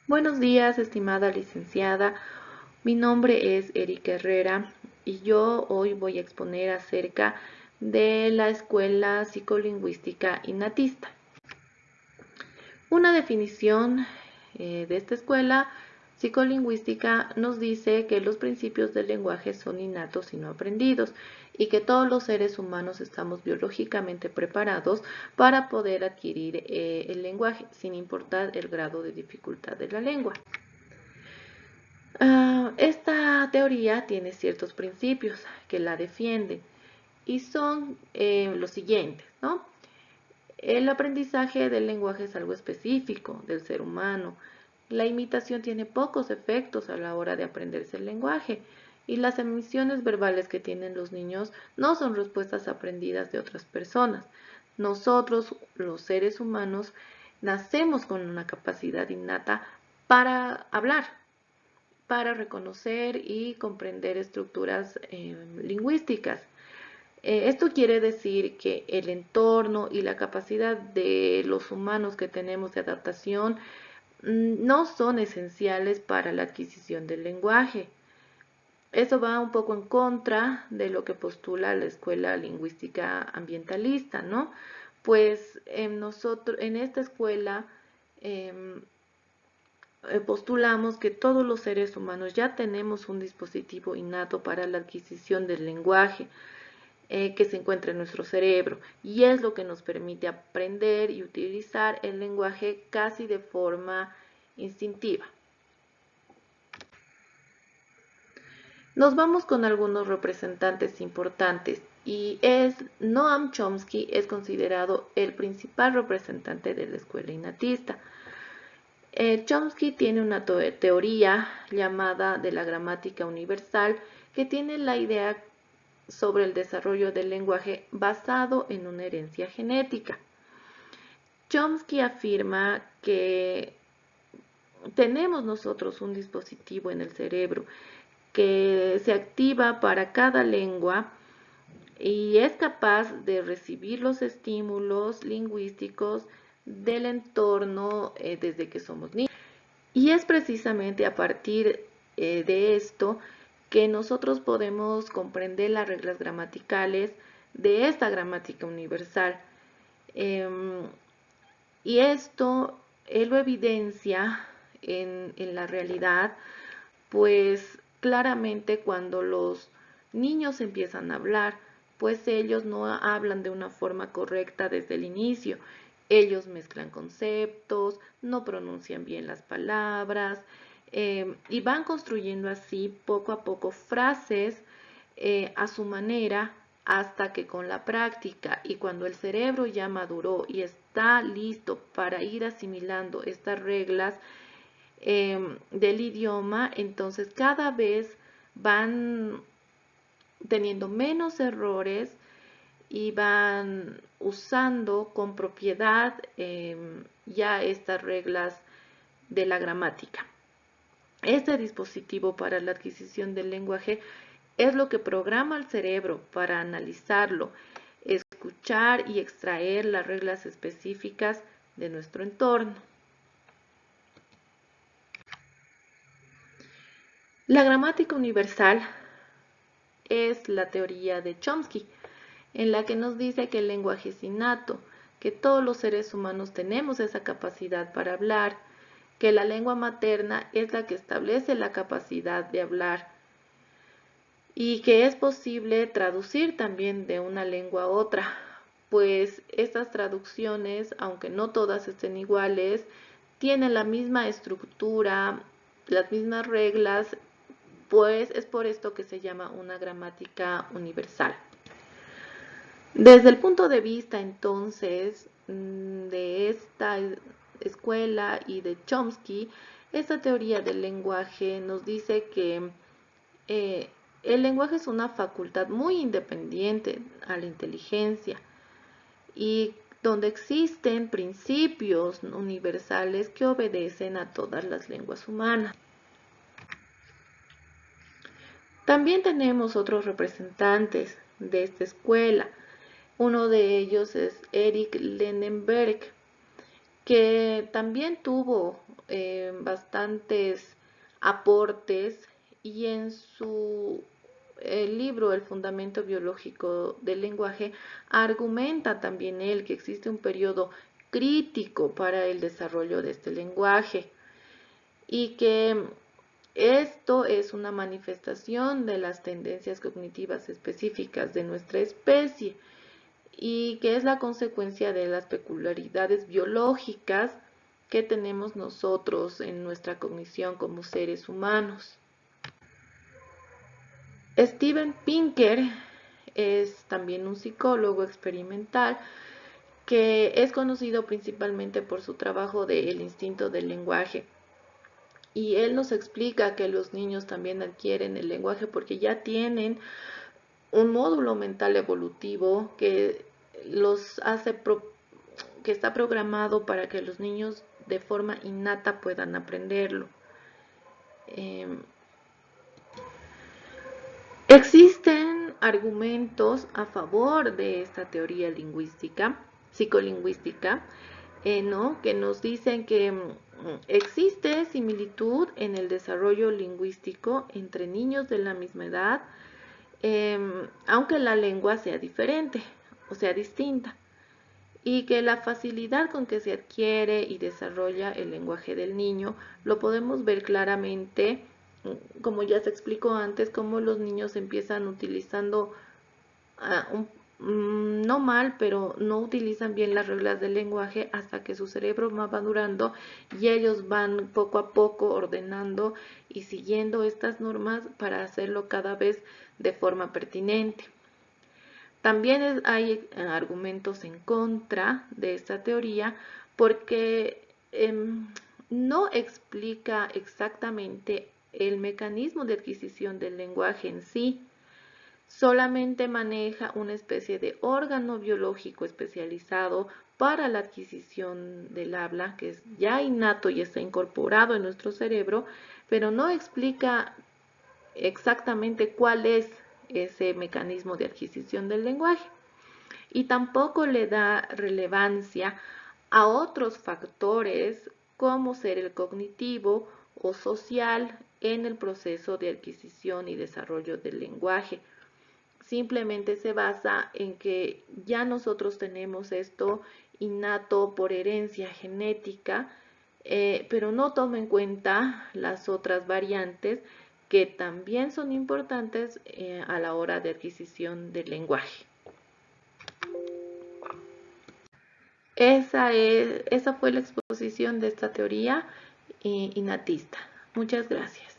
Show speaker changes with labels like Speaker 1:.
Speaker 1: Buenos días, estimada licenciada. Mi nombre es Erika Herrera y yo hoy voy a exponer acerca de la Escuela Psicolingüística Innatista. Una definición de esta escuela psicolingüística nos dice que los principios del lenguaje son innatos y no aprendidos y que todos los seres humanos estamos biológicamente preparados para poder adquirir el lenguaje sin importar el grado de dificultad de la lengua. Esta teoría tiene ciertos principios que la defienden y son los siguientes, ¿no? El aprendizaje del lenguaje es algo específico del ser humano. La imitación tiene pocos efectos a la hora de aprenderse el lenguaje y las emisiones verbales que tienen los niños no son respuestas aprendidas de otras personas. Nosotros, los seres humanos, nacemos con una capacidad innata para hablar, para reconocer y comprender estructuras lingüísticas. Esto quiere decir que el entorno y la capacidad de los humanos que tenemos de adaptación no son esenciales para la adquisición del lenguaje. Eso va un poco en contra de lo que postula la escuela lingüística ambientalista, ¿no? Pues en esta escuela eh, postulamos que todos los seres humanos ya tenemos un dispositivo innato para la adquisición del lenguaje que se encuentra en nuestro cerebro y es lo que nos permite aprender y utilizar el lenguaje casi de forma instintiva. Nos vamos con algunos representantes importantes y Noam Chomsky es considerado el principal representante de la escuela innatista. Chomsky tiene una teoría llamada de la gramática universal que tiene la idea sobre el desarrollo del lenguaje basado en una herencia genética. Chomsky afirma que tenemos nosotros un dispositivo en el cerebro que se activa para cada lengua y es capaz de recibir los estímulos lingüísticos del entorno desde que somos niños. Y es precisamente a partir de esto que nosotros podemos comprender las reglas gramaticales de esta gramática universal. Y esto él lo evidencia en la realidad, pues claramente cuando los niños empiezan a hablar, pues ellos no hablan de una forma correcta desde el inicio. Ellos mezclan conceptos, no pronuncian bien las palabras y van construyendo así poco a poco frases a su manera hasta que con la práctica y cuando el cerebro ya maduró y está listo para ir asimilando estas reglas del idioma, entonces cada vez van teniendo menos errores y van usando con propiedad ya estas reglas de la gramática. Este dispositivo para la adquisición del lenguaje es lo que programa el cerebro para analizarlo, escuchar y extraer las reglas específicas de nuestro entorno. La gramática universal es la teoría de Chomsky, en la que nos dice que el lenguaje es innato, que todos los seres humanos tenemos esa capacidad para hablar, que la lengua materna es la que establece la capacidad de hablar y que es posible traducir también de una lengua a otra, pues estas traducciones, aunque no todas estén iguales, tienen la misma estructura, las mismas reglas, pues es por esto que se llama una gramática universal. Desde el punto de vista entonces de esta escuela y de Chomsky, esta teoría del lenguaje nos dice que eh, el lenguaje es una facultad muy independiente a la inteligencia y donde existen principios universales que obedecen a todas las lenguas humanas. También tenemos otros representantes de esta escuela. Uno de ellos es Eric Lenenberg, que también tuvo bastantes aportes y en su libro El fundamento biológico del lenguaje argumenta también él que existe un periodo crítico para el desarrollo de este lenguaje y que esto es una manifestación de las tendencias cognitivas específicas de nuestra especie y que es la consecuencia de las peculiaridades biológicas que tenemos nosotros en nuestra cognición como seres humanos. Steven Pinker es también un psicólogo experimental que es conocido principalmente por su trabajo de El instinto del lenguaje. Y él nos explica que los niños también adquieren el lenguaje porque ya tienen un módulo mental evolutivo que los hace que está programado para que los niños de forma innata puedan aprenderlo. Existen argumentos a favor de esta teoría lingüística, psicolingüística, ¿no? Que nos dicen que existe similitud en el desarrollo lingüístico entre niños de la misma edad, aunque la lengua sea diferente o sea distinta, y que la facilidad con que se adquiere y desarrolla el lenguaje del niño lo podemos ver claramente, como ya se explicó antes, cómo los niños empiezan utilizando no mal, pero no utilizan bien las reglas del lenguaje hasta que su cerebro va madurando y ellos van poco a poco ordenando y siguiendo estas normas para hacerlo cada vez de forma pertinente. También hay argumentos en contra de esta teoría porque no explica exactamente el mecanismo de adquisición del lenguaje en sí, solamente maneja una especie de órgano biológico especializado para la adquisición del habla, que es ya innato y está incorporado en nuestro cerebro, pero no explica exactamente cuál es ese mecanismo de adquisición del lenguaje. Y tampoco le da relevancia a otros factores como ser el cognitivo o social en el proceso de adquisición y desarrollo del lenguaje. Simplemente se basa en que ya nosotros tenemos esto innato por herencia genética, pero no toma en cuenta las otras variantes que también son importantes a la hora de adquisición del lenguaje. Esa fue la exposición de esta teoría innatista. Muchas gracias.